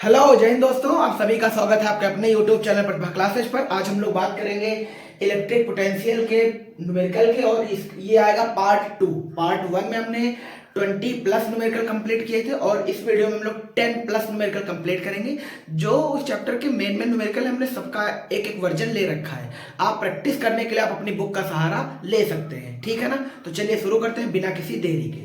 Hello जय हिंद दोस्तों, आप सभी का स्वागत है आपके अपने YouTube चैनल प्रतिभा क्लासेस पर। आज हम लोग बात करेंगे इलेक्ट्रिक पोटेंशियल के न्यूमेरिकल के, और ये आएगा पार्ट 2। पार्ट 1 में हमने 20 प्लस न्यूमेरिकल कंप्लीट किए थे और इस वीडियो में हम लोग 10 प्लस न्यूमेरिकल कंप्लीट करेंगे। जो उस चैप्टर के मेन न्यूमेरिकल हमने सबका एक एक वर्जन ले रखा है। आप प्रैक्टिस करने के लिए आप अपनी बुक का सहारा ले सकते हैं, ठीक है ना। तो चलिए शुरू करते हैं बिना किसी देरी के।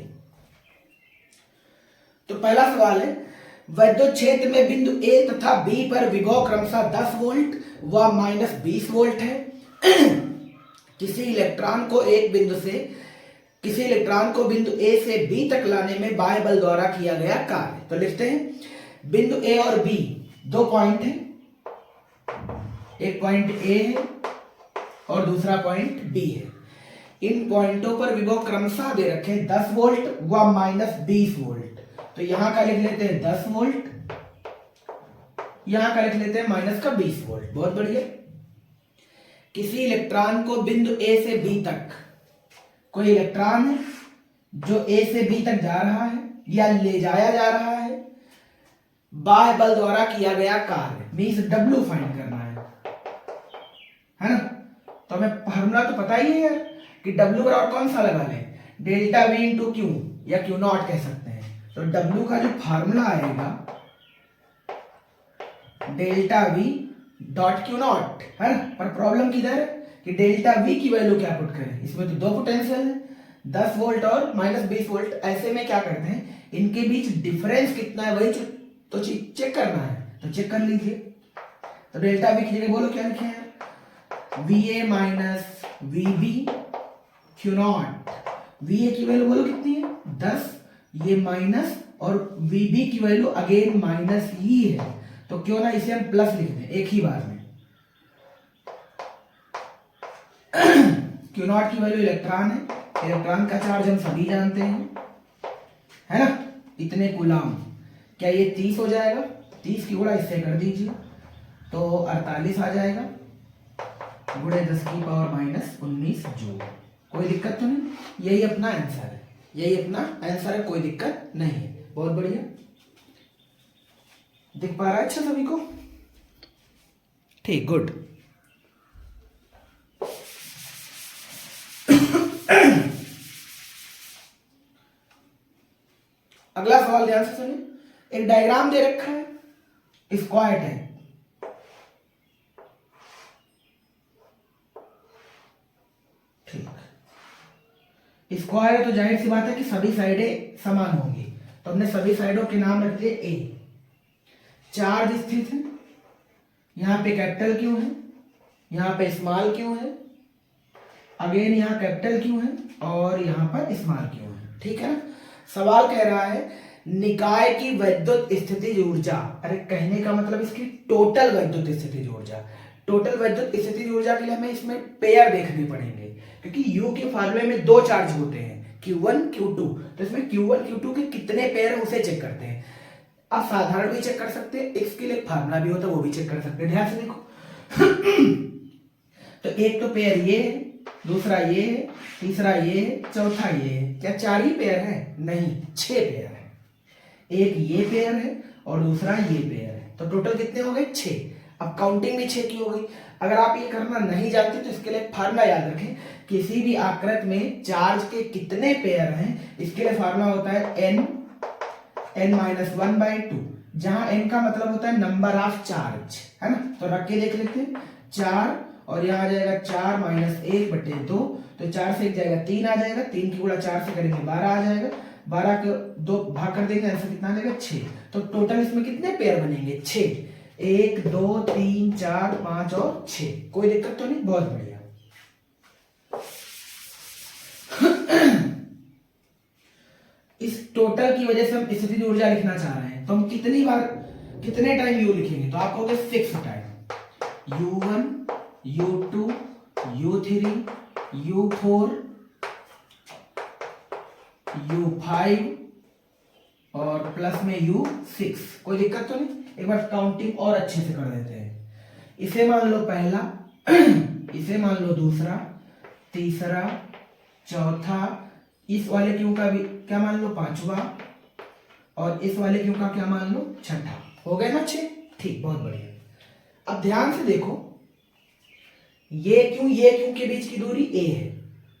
तो पहला सवाल है, वैद्युत क्षेत्र में बिंदु ए तथा बी पर विभव क्रमशः 10 वोल्ट व -20 वोल्ट है। किसी इलेक्ट्रॉन को बिंदु ए से बी तक लाने में बाह्य बल द्वारा किया गया कार्य। तो लिखते हैं, बिंदु ए और बी दो पॉइंट है, एक पॉइंट ए है और दूसरा पॉइंट बी है। इन पॉइंटों पर विभव क्रमशः दे रखे 10 वोल्ट व -20 वोल्ट। तो यहां का लिख लेते हैं 10 वोल्ट, यहां का लिख लेते हैं -20 वोल्ट। बहुत बढ़िया। किसी इलेक्ट्रॉन को बिंदु ए से बी तक, कोई इलेक्ट्रॉन है जो ए से बी तक जा रहा है या ले जाया जा रहा है, बाह्य बल द्वारा किया गया कार्य मींस W फाइंड करना है ना। तो हमें फार्मूला तो पता ही है यार कि W बराबर कौन सा लगा लें, डेल्टा V इंटू क्यू या क्यू नॉट कह सकते हैं। तो W का जो फार्मूला आएगा delta V dot Q not है ना। पर प्रॉब्लम किधर है कि डेल्टा V की वैल्यू क्या पुट करें। इसमें तो दो पोटेंशियल है, 10 वोल्ट और -20 वोल्ट। ऐसे में क्या करते हैं, इनके बीच डिफरेंस कितना है वही तो चेक करना है। तो चेक कर लीजिए। तो डेल्टा V की जगह बोलो क्या लिखे हैं, VA minus VB Q not. VA की वैल्यू बोलो कितनी है 10, ये माइनस, और VB की वैल्यू अगेन माइनस ही है। तो क्यों ना इसे हम प्लस लिख दें एक ही बार में। क्यू नॉट की वैल्यू इलेक्ट्रॉन है, इलेक्ट्रॉन का चार्ज हम सभी जानते हैं है ना, इतने कूलम। क्या ये 30 हो जाएगा, 30 की गुणा इससे कर दीजिए तो 48 आ जाएगा, गुणे 10 की पावर -19 जूल। कोई दिक्कत तो नहीं, यही अपना आंसर है, यही अपना आंसर है, कोई दिक्कत नहीं है। बहुत बढ़िया, दिख पा रहा है अच्छा सभी को, ठीक, गुड। अगला सवाल ध्यान से सुनिए। एक डायग्राम दे रखा है, स्क्वायर है, ठीक। स्क्वायर है तो जाहिर सी बात है कि सभी साइडें समान होंगी। तो हमने सभी साइडों के नाम रख दिए ए। चार्ज स्थित है, यहां पे कैपिटल क्यू है, यहां पे स्मॉल क्यू है, अगेन यहां कैपिटल क्यू है और यहां पर स्मॉल क्यू है, ठीक है ना। सवाल कह रहा है निकाय की वैद्युत स्थितिज ऊर्जा। अरे कहने का मतलब इसकी टोटल वैद्युत स्थितिज ऊर्जा। टोटल वैद्युत स्थितिज ऊर्जा के लिए हमें इसमें पेयर देखने पड़ेंगे, क्योंकि U के फार्मूले में दो चार्ज होते हैं, Q1 Q2। तो इसमें Q1 Q2 के कितने पेयर है उसे चेक करते हैं। आप साधारण भी चेक कर सकते हैं, इसके लिए फार्मूला भी होता है वो भी चेक कर सकते हैं। ध्यान से देखो। तो एक तो पेयर ये है, दूसरा ये है, तीसरा ये है, चौथा ये है। क्या 4 ही पेयर है? नहीं, 6 पेयर है। एक ये पेयर है और दूसरा ये पेयर है। तो टोटल कितने हो गए? 6। अब काउंटिंग भी 6 की हो गई। अगर आप ये करना नहीं जानते तो इसके लिए फार्मूला याद रखें, किसी भी आकृत में चार्ज के कितने पेयर हैं, इसके लिए फार्मूला होता है n-1/2, जहां n का मतलब होता है नंबर ऑफ चार्ज, है ना। तो रख के देख लेते हैं, 4 और यहां आ जाएगा 4 - 1/2। तो 4 से 1 जाएगा 3 आ जाएगा, 3 की गुणा 4 से करेंगे 12 आ जाएगा, 12 को 2 भाग कर देंगे, आंसर कितना आ जाएगा 6। तो टोटल इसमें कितने पेयर बनेंगे? 6। 1 2 3 4 5 और 6। कोई दिक्कत तो नहीं, बहुत बढ़िया। इस टोटल की वजह से हम स्थितिज ऊर्जा लिखना चाह रहे हैं, तो हम कितने टाइम U लिखेंगे? तो आप कहोगे 6 time. U1 U2 U3 U4 U5 और प्लस में U6। कोई दिक्कत तो नहीं। एक बार काउंटिंग और अच्छे से कर देते हैं। इसे मान लो पहला, इसे मान लो दूसरा, तीसरा, चौथा, इस वाले क्यू का भी क्या मान लो 5वां, और इस वाले क्यू का क्या मान लो 6ठा। हो गए ना 6? ठीक, बहुत बढ़िया। अब ध्यान से देखो, ये क्यों के बीच की दूरी a है,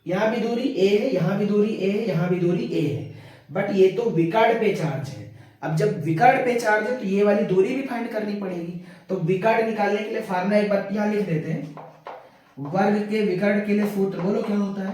यहां भी दूरी a है, यहां भी दूरी a है, यहां भी दूरी a है, बट ये तो विकर्ण पे चार्ज है। अब जब विकर्ण पे चार्ज है तो ये वाली दूरी भी फाइंड करनी पड़ेगी। तो विकर्ण निकालने के लिए फार्मूला एक बार यहां लिख देते हैं। वर्ग के विकर्ण के लिए सूत्र बोलो क्या होता है,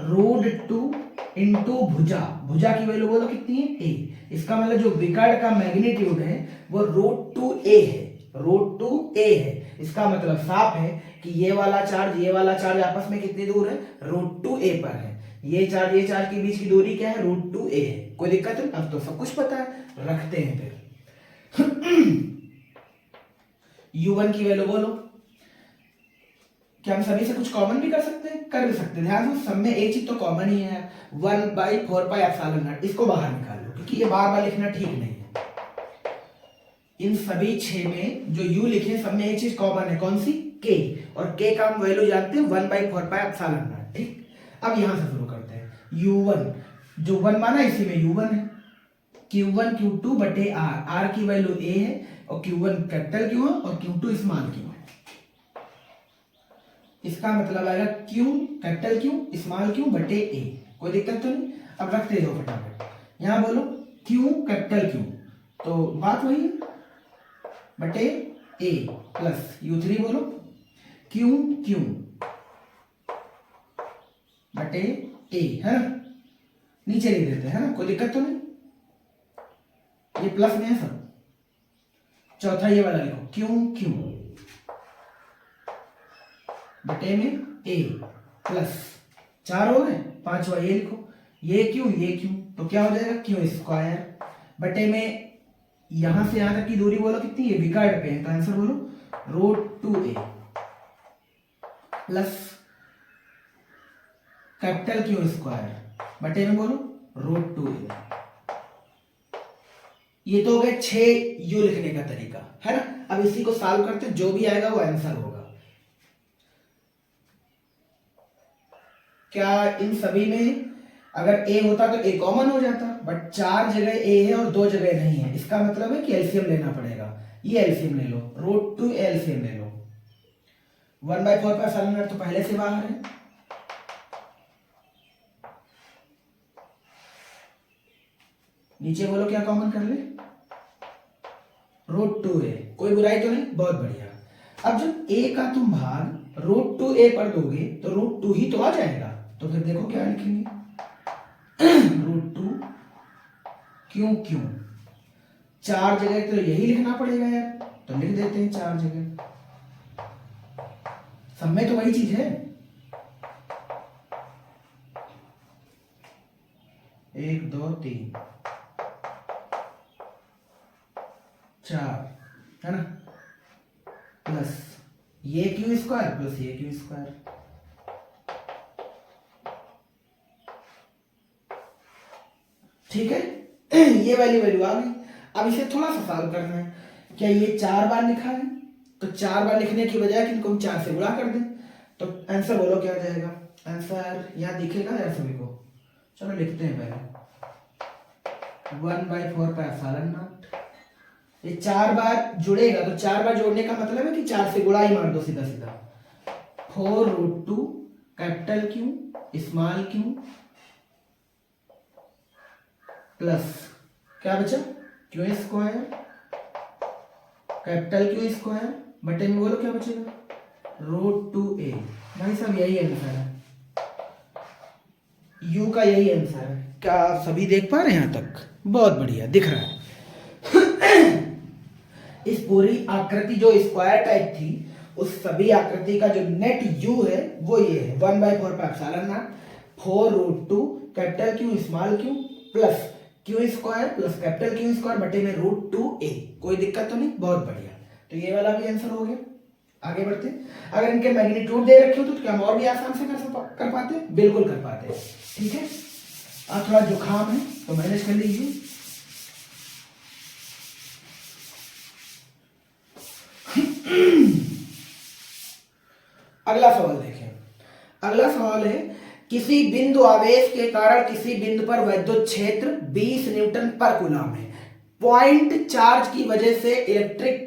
√2 इंटू भुजा, भुजा की वैल्यू बोलो कितनी है, a। इसका मतलब जो विकर्ण का मैग्नीट्यूड है वो √2a है, √2a है। इसका मतलब साफ है कि ये वाला चार्ज आपस में कितनी दूर है, √2a पर है। ये चार्ज के बीच की दूरी क्या है, √2a है। कोई दिक्कत है? अब तो सब कुछ पता है, रखते हैं फिर। u1 की वैल्यू बोलो। क्या हम सभी से कुछ कॉमन भी कर सकते हैं? कर भी सकते हैं। ध्यान से, सब में एक चीज तो कॉमन ही है, 1/4πε0। इसको बाहर निकाल लो क्योंकि ये बार बार लिखना ठीक नहीं है। इन सभी 6 में जो u लिखे सब में एक चीज कॉमन है, कौन सी, k। और k का हम वैल्यू जानते हैं 1/4πε0। ठीक, अब यहां से शुरू करते हैं। u1 जो 1 माना इसी में u1 है, q1 q2 बटे r की वैल्यू a है, और q1 कैपिटल क्यों है और q2 स्मॉल क्यों है। इसका मतलब आएगा q कैपिटल क्यों स्मॉल क्यों बटे a। कोई दिक्कत तो नहीं? अब रखते जाओ फटाफट। यहां बोलो q कैपिटल क्यों, तो बात वही है, बटे a प्लस u3 बोलो q बटे a, है ना, नीचे लिख देते हैं, है ना, कोई दिक्कत तो नहीं? ये प्लस में है सब। चौथा ये वाला लिखो q बटे में a प्लस 4 हो गए, 5वां ये लिखो, ये क्यों तो क्या हो जाएगा, q² बटे में यहां से यहां तक की दूरी बोलो कितनी है, विकर्ण पे है तो आंसर बोलो √2a प्लस कैपिटल q² बटे में बोलो √2a। ये तो हो गए 6 u लिखने का तरीका, है ना। अब इसी को सॉल्व करते, जो भी आएगा वो आंसर होगा। क्या इन सभी में अगर a होता तो a कॉमन हो जाता, बट 4 जगह a है और 2 जगह नहीं है। इसका मतलब है कि एलसीएम लेना पड़ेगा। ये एलसीएम ले लो, √2 एलसीएम ले लो। 1/4πε0 तो पहले से बाहर है, नीचे बोलो क्या कॉमन कर ले, √2a। कोई बुराई तो नहीं, बहुत बढ़िया। अब जब a का तुम भाग √2a पर दोगे तो √2 ही तो आ जाएगा। तो फिर देखो क्या लिखेंगे, √2 क्यों 4 जगह तो यही लिखना पड़ेगा यार, तो लिख देते हैं 4 जगह, सब में तो वही चीज है। 1 2 3 4, है ना, प्लस ये q² प्लस ये q²। ठीक है, ये वैल्यू आ गई। अब इसे थोड़ा सा सॉल्व करना है। क्या ये 4 बार लिखा है, तो 4 बार लिखने की बजाय कि इनको हम 4 से गुणा कर दें, तो आंसर बोलो क्या आ जाएगा। आंसर यहाँ दिखेगा यार सभी को, चलो लिखते हैं पहले, 1/4πε0। ये 4 बार जुड़ेगा, तो 4 बार जोड़ने का मतलब है कि 4 से गुणा ही मार दो सीधा सीधा। 4√2 capital Q small Q plus क्या बचा, q² कैपिटल q² बटे में बोलो क्या बचेगा, √2a। भाई साहब यही आंसर है, u का यही आंसर है। क्या आप सभी देख पा रहे हैं यहाँ तक? बहुत बढ़िया दिख रहा है। इस पूरी आकृति जो स्क्वायर टाइप थी, उस सभी आकृति का जो नेट u है वो ये है 1/4πε0 4√2 capital Q small Q plus q² plus capital q² बटे में √2a। कोई दिक्कत तो नहीं? बहुत बढ़िया। तो ये वाला भी आंसर हो गया। आगे बढ़ते, अगर इनके मैग्नीट्यूड दे रखे हो तो क्या हम और भी आसान से कर पाते? बिल्कुल कर पाते। ठीक है, आज थोड़ा जुकाम है तो मैनेज कर लीजिए। अगला सवाल देखें। अगला सवाल है, किसी बिंदु आवेश के कारण किसी बिंदु पर वैद्युत क्षेत्र 20 न्यूटन पर कूलम है। पॉइंट चार्ज की वजह से इलेक्ट्रिक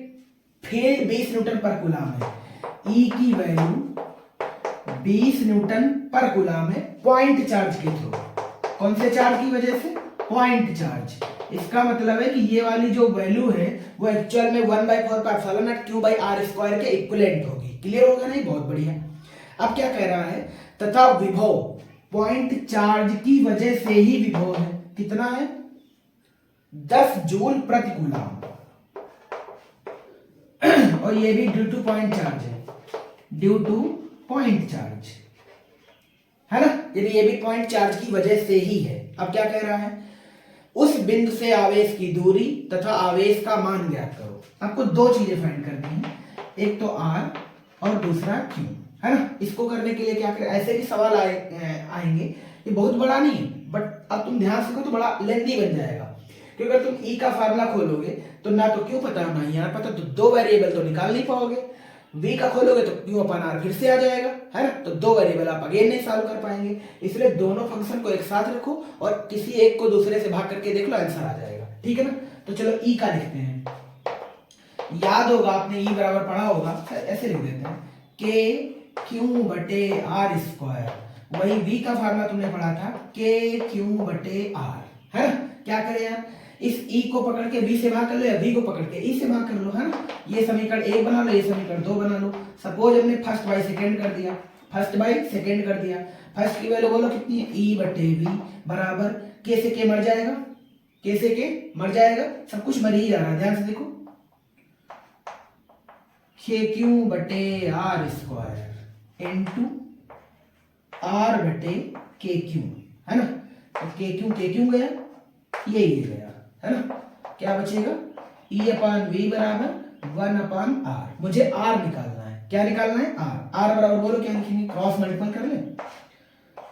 फील्ड 20 न्यूटन पर कूलाम है। ई की वैल्यू 20 न्यूटन पर कूलाम है पॉइंट चार्ज के थ्रू। कौन से चार्ज की वजह से? Point charge. इसका मतलब है कि ये वाली जो वैल्यू है वो एक्चुअल में 1/4 क्यू बाई आर स्क्वायर के इक्विवेलेंट होगी। क्लियर होगा नहीं? बहुत बढ़िया। अब क्या कह रहा है? तथा विभव पॉइंट चार्ज की वजह से ही विभव है। कितना है? 10 जूल प्रति कूलम। और ये भी ड्यू टू पॉइंट चार्ज है, ड्यू टू पॉइंट चार्ज है ना। यदि ये भी पॉइंट चार्ज की वजह से ही है। अब क्या कह रहा है? उस बिंदु से आवेश की दूरी तथा आवेश का मान ज्ञात करो। आपको दो चीजें फाइंड करनी है, एक तो आर और दूसरा क्यू, है ना। इसको करने के लिए क्या करें? ऐसे भी सवाल आएंगे, ये बहुत बड़ा नहीं है, बट अब तुम ध्यान से देखो तो बड़ा लेंथी बन जाएगा। क्योंकि अगर तुम ई का फार्मूला खोलोगे तो ना तो क्यू पता ना ही आर पता, तो दो वेरिएबल तो निकाल नहीं पाओगे। v का खोलोगे तो क्यू अपन आर फिर से आ जाएगा, है ना। तो दो वेरिएबल आप अगेन नहीं सॉल्व कर पाएंगे। इसलिए दोनों फंक्शन को एक साथ रखो और किसी एक को दूसरे से भाग करके देख लो, आंसर आ जाएगा। ठीक है ना। तो चलो ई का लिखते हैं। याद होगा आपने ई बराबर पढ़ा होगा, ऐसे लिख देते हैं के क्यू बटे आर स्क्वायर। वही v का फार्मूला तुमने पढ़ा था के क्यू बटे आर, है ना। क्या करें यार? इस e को पकड़ के v से भाग कर लो या v को पकड़ के e से भाग कर लो, है ना। ये समीकरण 1 बना लो, ये समीकरण 2 बना लो। सपोज हमने फर्स्ट बाई सेकेंड कर दिया, फर्स्ट बाई सेकेंड कर दिया। फर्स्ट की वैल्यू बोलो कितनी है? e बटे v बराबर के से के मर जाएगा, के से के मर जाएगा, सब कुछ मर ही जा रहा है। ध्यान से देखो, के क्यू बटे आर स्क्वायर इनटू आर बटे के क्यू, है ना। तो के क्यू गया, ये गया, है ना। क्या बचेगा? E अपान वी बराबर 1 अपान आर। मुझे R निकालना है। क्या निकालना है? R। R बराबर बोलो क्या लिखेंगे? क्रॉस मल्टीपल कर ले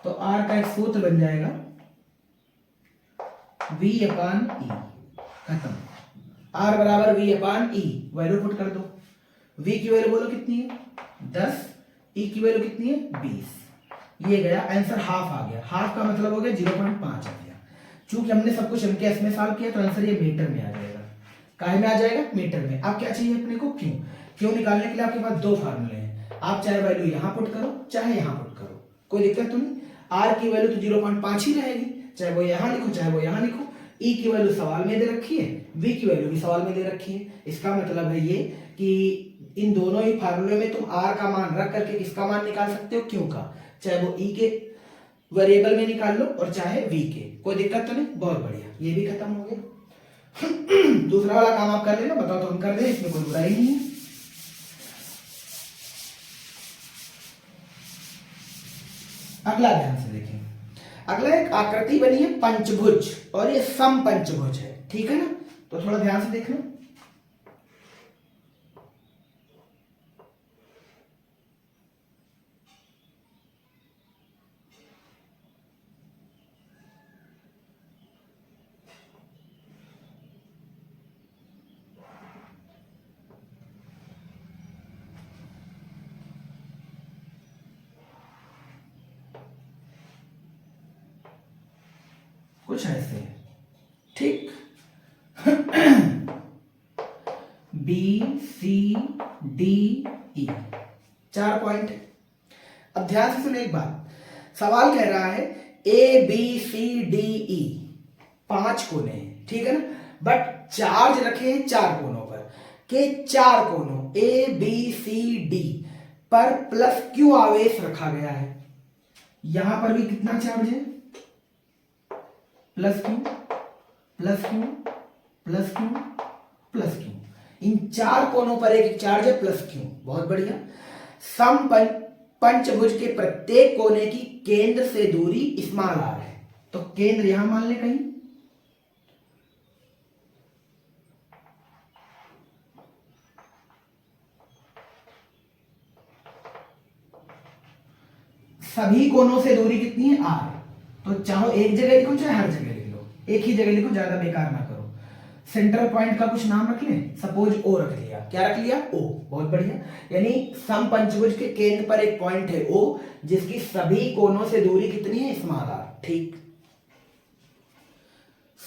तो R का एक सूत्र बन जाएगा V अपान E। खत्म। R बराबर V अपान E। वैल्यू पुट कर दो। V की वैल्यू बोलो कितनी है? 10। E की वैल्यू कितनी है? 20। ये गया आंसर, हाफ आ गया। हाफ का मतलब हो गया 0.5 आ गया। चूंकि हमने सब कुछ MKS में सॉल्व किया तो आंसर ये मीटर में आ जाएगा। काहे में आ जाएगा? मीटर में। अब क्या चाहिए अपने को? क्यू। क्यू निकालने के लिए आपके पास दो फार्मूले हैं। आप चाहे वैल्यू यहां पुट करो चाहे यहां पुट करो, कोई दिक्कत तो नहीं। आर की वैल्यू तो 0.5 ही रहेगी, चाहे वो यहां लिखो चाहे वो यहां लिखो। ई की वैल्यू सवाल में दे रखी है, वी की वैल्यू भी सवाल में दे रखी है। इसका मतलब है ये कि इन दोनों ही फार्मूले में तुम आर का मान रख करके किसका मान निकाल सकते हो? क्यू का। चाहे वो ई के वेरिएबल में निकाल लो और चाहे v के, कोई दिक्कत तो नहीं। बहुत बढ़िया, ये भी खत्म हो गया। दूसरा वाला काम आप कर लेना, बताओ तो हम कर दें, इसमें कोई बुराई नहीं है। अगला ध्यान से देखें। अगला एक आकृति बनी है पंचभुज और ये सम पंचभुज है, ठीक है ना। तो थोड़ा ध्यान से देखना। कुछ ऐसे, ठीक। B c d e 4 point. अब ध्यान से सुनो एक बात, सवाल कह रहा है ए बी सी डी ई 5 कोने हैं, ठीक है ना। बट चार्ज रखे हैं 4 कोनों पर, के 4 कोनों ए बी सी डी पर प्लस क्यू आवेश रखा गया है। यहां पर भी कितना चार्ज है? Plus q plus q plus q plus q. इन 4 कोनों पर एक चार्ज है प्लस क्यू। बहुत बढ़िया। सम पंचभुज के प्रत्येक कोने की केंद्र से दूरी स्मॉल आर है, तो केंद्र यहां मान ले कहीं। सभी कोनों से दूरी कितनी है? आर। तो चाहो एक जगह लिखो चाहे हर जगह लिख लो, एक ही जगह लिखो, ज्यादा बेकार ना करो। सेंट्रल पॉइंट का कुछ नाम रख लें, सपोज ओ रख लिया। क्या रख लिया? ओ। बहुत बढ़िया। यानी सम पंचभुज के केंद्र पर एक पॉइंट है ओ, जिसकी सभी कोनों से दूरी कितनी है? Small r. ठीक।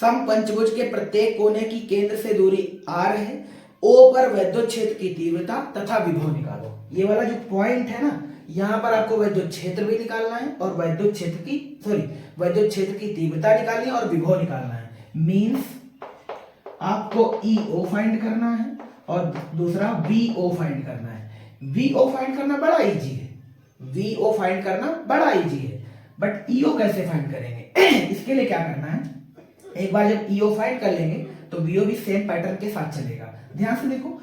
समपंचभुज के प्रत्येक कोने की केंद्र से दूरी r है, O पर वैद्युत क्षेत्र की तीव्रता तथा विभव निकालो। ये वाला जो पॉइंट है ना, यहाँ पर आपको वैद्युत क्षेत्र भी निकालना है और वैद्युत क्षेत्र की तीव्रता निकालनी है और विभव निकालना है। मींस आपको EO फाइंड करना है और दूसरा VO फाइंड करना है। VO फाइंड करना बड़ा इजी है, VO फाइंड करना बड़ा इजी है, बट EO कैसे फाइंड करेंगे इसके लिए क्या करना है, एक बार जब EO फाइंड कर लेंगे तो VO भी सेम पैटर्न के साथ चलेगा। ध्यान से देखो,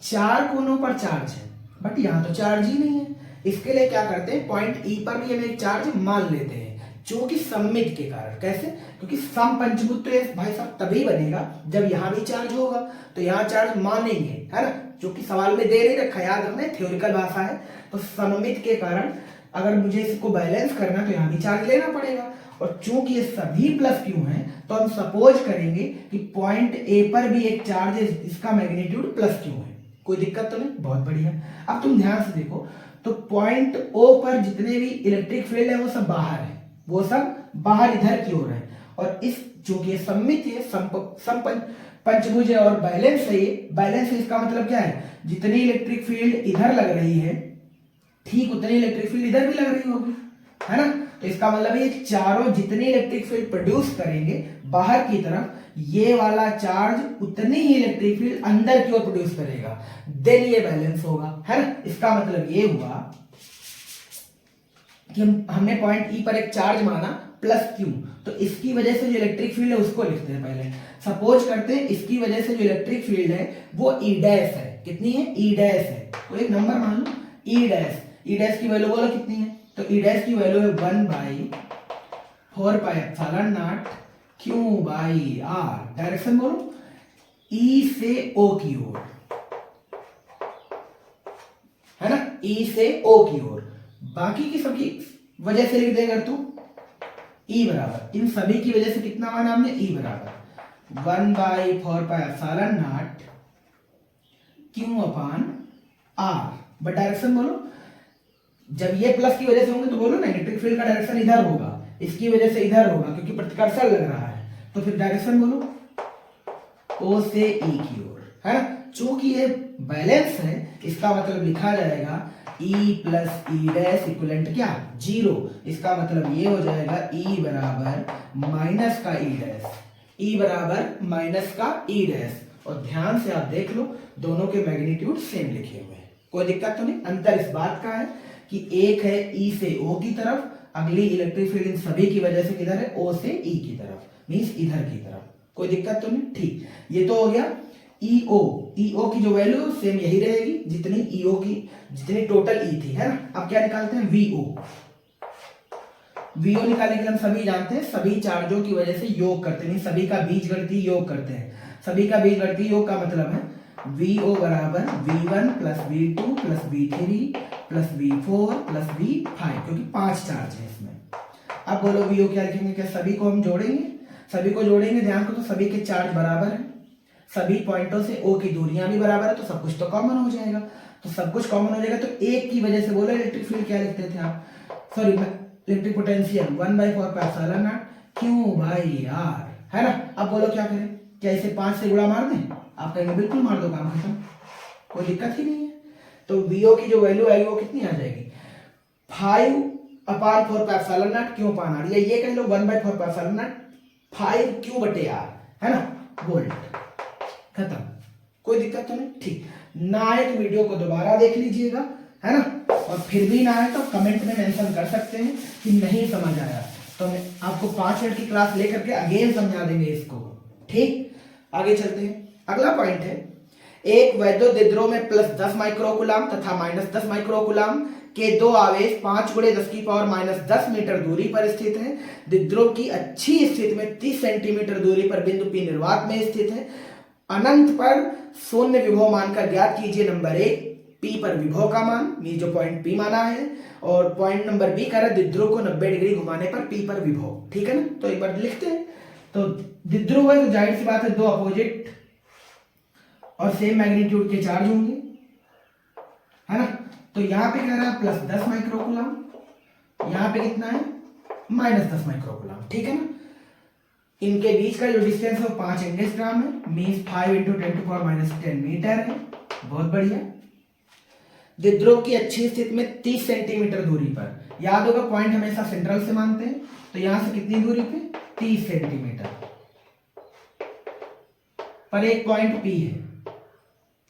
चार कोनों पर चार्ज है बट यहाँ तो चार्ज ही नहीं है। इसके लिए क्या करते हैं, पॉइंट E पर भी हम एक चार्ज मान लेते हैं, जो कि सममित के कारण। कैसे, क्योंकि समपंचभुज तो ये भाई साहब तभी बनेगा जब यहाँ भी चार्ज होगा, तो यहाँ चार्ज मानेंगे, है ना, जो कि सवाल में दे नहीं रखा, याद रखना, थ्योरिकल भाषा है। तो सममित के कारण अगर मुझे इसको बैलेंस करना तो यहाँ भी चार्ज लेना पड़ेगा, और चूंकि ये सभी प्लस क्यू हैं तो हम सपोज करेंगे कि पॉइंट ए पर भी एक चार्ज है, इसका मैग्नीट्यूड प्लस क्यू है। कोई दिक्कत तो नहीं, बहुत बढ़िया। अब तुम ध्यान से देखो, तो पॉइंट ओ पर जितने भी इलेक्ट्रिक फील्ड है वो सब बाहर है, वो सब बाहर इधर की ओर है, और इस चूंकि ये सममित है, पंचभुज है और बैलेंस है, ये बैलेंस है, इसका मतलब क्या है, जितनी इलेक्ट्रिक फील्ड इधर लग रही है ठीक उतनी इलेक्ट्रिक फील्ड इधर भी लग रही होगी, है ना। तो इसका मतलब ये चारों जितनी इलेक्ट्रिक फील्ड प्रोड्यूस करेंगे बाहर की तरफ, ये वाला चार्ज उतनी ही इलेक्ट्रिक फील्ड अंदर की ओर प्रोड्यूस करेगा, देन ये बैलेंस होगा, है ना। इसका मतलब ये हुआ कि हमने पॉइंट ई पर एक चार्ज माना प्लस क्यू, तो इसकी वजह से जो इलेक्ट्रिक फील्ड है उसको लिखते हैं पहले। सपोज करते हैं इसकी वजह से जो इलेक्ट्रिक फील्ड है वो ई डैश है, कितनी है, ई डैश है, तो एक नंबर मान लो ई डैश। ई डैश की वैल्यू बोलो कितनी है, तो ई डैश की वैल्यू है 1/4πε0 क्यू बाई आर। डायरेक्शन बोलो, ई से ओ की ओर, है ना, ई से ओ की ओर। बाकी की सबकी वजह से लिख देगा तू ई बराबर, इन सभी की वजह से कितना माना हमने, ई बराबर 1/4πε0 q upon r. But direction बोलो, जब ये प्लस की वजह से होंगे तो बोलो ना इलेक्ट्रिक फील्ड का डायरेक्शन इधर होगा, इसकी वजह से इधर होगा क्योंकि प्रतिकर्षण लग रहा है, तो फिर डायरेक्शन बोलो ओ से ई की ओर, है ना। चूंकि ये बैलेंस है इसका मतलब लिखा जाएगा ई प्लस ई डैश इक्वलेंट क्या, 0। इसका मतलब ये हो जाएगा ई बराबर माइनस का ई डैश, ई बराबर माइनस का ई डैश। और ध्यान से आप देख लो दोनों के मैग्नीट्यूड सेम लिखे हुए हैं, कोई दिक्कत तो नहीं। अंतर इस बात का है कि एक है ई से ओ की तरफ, अगली इलेक्ट्रिक फील्ड इन सभी की वजह से किधर है, ओ से ई की तरफ, मींस इधर की तरफ। कोई दिक्कत तो नहीं, ठीक। ये तो हो गया ईओ, ईओ की जो वैल्यू सेम यही रहेगी जितनी ईओ की, जितनी टोटल ई थी, है ना। अब क्या निकालते हैं, वीओ। वीओ निकालने के लिए हम सभी जानते हैं सभी चार्जों की वजह से योग करते हैं, सभी का बीजगणितीय योग करते हैं। सभी का बीजगणितीय योग का मतलब है वीओ बराबर v1 plus v2 plus v3 plus v4 plus v5, क्योंकि 5 चार्ज है इसमें। अब बोलो वीओ क्या लिखेंगे, क्या सभी को हम जोड़ेंगे, सभी को जोड़ेंगे, ध्यान को, तो सभी के चार्ज बराबर है, सभी पॉइंटों से ओ की दूरियां भी बराबर है, तो सब कुछ तो कॉमन हो जाएगा। तो सब कुछ कॉमन हो जाएगा तो एक की वजह से बोलो इलेक्ट्रिक फील्ड क्या लिखते थे आप, sorry electric potential 1/4πε0 q by r, है ना। अब बोलो क्या करें, क्या इसे 5 से गुणा मार दें, आप कहेंगे बिल्कुल मार दो, काम खत्म, कोई दिक्कत ही नहीं है। तो वीओ की जो वैल्यू आएगी वो कितनी आ जाएगी, 5/4πε0 क्यू अपान आर, ये कह लो 1/4πε0 5 क्यू बटे आर, है ना, वोल्ट, खत्म, कोई दिक्कत तो नहीं, ठीक। ना आए तो वीडियो को दोबारा देख लीजिएगा, है ना, और फिर भी ना आए तो कमेंट में मेंशन कर सकते हैं कि नहीं समझ आया, तो मैं आपको 5 मिनट की क्लास लेकर के अगेन समझा देंगे इसको, ठीक। आगे चलते हैं, अगला पॉइंट है, एक वैद्युत द्विध्रुव में +10 माइक्रोकूलम तथा -10 माइक्रोकूलम के दो आवेश 5 × 10⁻⁻10 मीटर दूरी पर स्थित हैं। द्विध्रुव की अच्छी स्थिति में 30 सेंटीमीटर दूरी पर बिंदु P निर्वात में स्थित है। अनंत पर शून्य विभव मानकर ज्ञात कीजिए नंबर 1 P पर विभव का मान, ये जो पॉइंट P माना है, और पॉइंट नंबर B कह रहा है द्विध्रुव को 90 डिग्री घुमाने पर P पर विभव, ठीक है ना। तो एक बार लिखते हैं, तो द्विध्रुव है तो जाहिर सी बात है दो अपोजिट और सेम मैग्नीट्यूड के चार्ज होंगे, है ना। तो यहाँ पे कह रहा है +10 माइक्रोकूलम, यहाँ पे कितना है, -10 माइक्रोकूलम, ठीक है ना। इनके बीच का जो डिस्टेंस है वो 5 एंगस्ट्रॉम है, मीन्स 5 × 10⁻10 मीटर है। बहुत बढ़िया। द्विध्रुव की अच्छी स्थिति में 30 सेंटीमीटर दूरी पर, याद होगा पॉइंट हमेशा सेंट्रल से मानते हैं, तो यहां से कितनी दूरी पे 30 सेंटीमीटर पर एक पॉइंट P है।